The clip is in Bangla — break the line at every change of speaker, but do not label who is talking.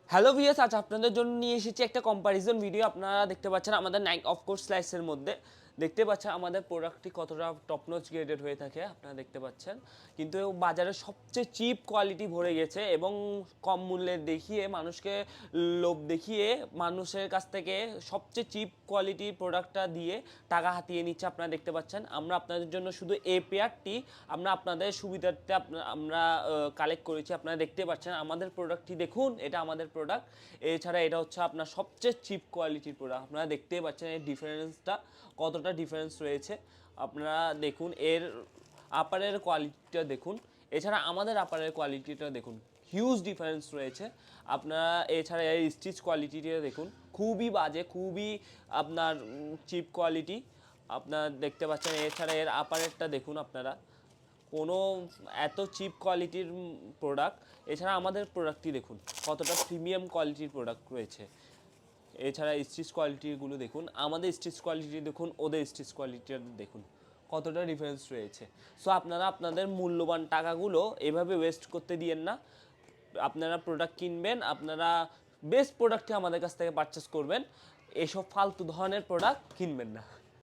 হ্যালো ভিউয়ার্স, আজ আপনাদের জন্য নিয়ে এসেছি একটা কম্প্যারিজন ভিডিও। আপনারা দেখতে পাচ্ছেন আমাদের নাইক অফকোর্স স্লাইসের মধ্যে দেখতে পাচ্ছেন আমাদের প্রোডাক্টটি কতটা টপ নচ গ্রেডেড হয়ে থাকে আপনারা দেখতে পাচ্ছেন। কিন্তু বাজারে সবচেয়ে চিপ কোয়ালিটি ভরে গেছে এবং কম মূল্যে দেখিয়ে মানুষকে লোভ দেখিয়ে মানুষের কাছ থেকে সবচেয়ে চিপ কোয়ালিটির প্রোডাক্টটা দিয়ে টাকা হাতিয়ে নিচ্ছে। আপনারা দেখতে পাচ্ছেন আমরা আপনাদের জন্য শুধু এই পেয়ারটি আমরা আপনাদের সুবিধার্থে আমরা কালেক্ট করেছি। আপনারা দেখতে পাচ্ছেন আমাদের প্রোডাক্টটি দেখুন, এটা আমাদের প্রোডাক্ট। এছাড়া এটা হচ্ছে আপনার সবচেয়ে চিপ কোয়ালিটির প্রোডাক্ট। আপনারা দেখতেই পাচ্ছেন এর ডিফারেন্সটা কতটা ডিফারেন্স রয়েছে। আপনারা দেখুন এর আপারের কোয়ালিটিটা দেখুন, এছাড়া আমাদের আপারের কোয়ালিটিটা দেখুন, হিউজ ডিফারেন্স রয়েছে। আপনারা এছাড়া এর স্টিচ কোয়ালিটিটা দেখুন, খুবই বাজে, খুবই আপনার চিপ কোয়ালিটি আপনারা দেখতে পাচ্ছেন। এছাড়া এর আপারেরটা দেখুন আপনারা, কোনো এত চিপ কোয়ালিটির প্রোডাক্ট। এছাড়া আমাদের প্রোডাক্টটি দেখুন কতটা প্রিমিয়াম কোয়ালিটির প্রোডাক্ট রয়েছে। এছাড়া স্টিচ কোয়ালিটিগুলো দেখুন, আমাদের স্টিচ কোয়ালিটি দেখুন, ওদের স্টিচ কোয়ালিটিটা দেখুন, কতটা ডিফারেন্স রয়েছে। সো আপনারা আপনাদের মূল্যবান টাকাগুলো এভাবে ওয়েস্ট করতে দিয়েন না। আপনারা প্রোডাক্ট কিনবেন, আপনারা বেস্ট প্রোডাক্টটি আমাদের কাছ থেকে পারচেস করবেন, এসব ফালতু ধরনের প্রোডাক্ট কিনবেন না।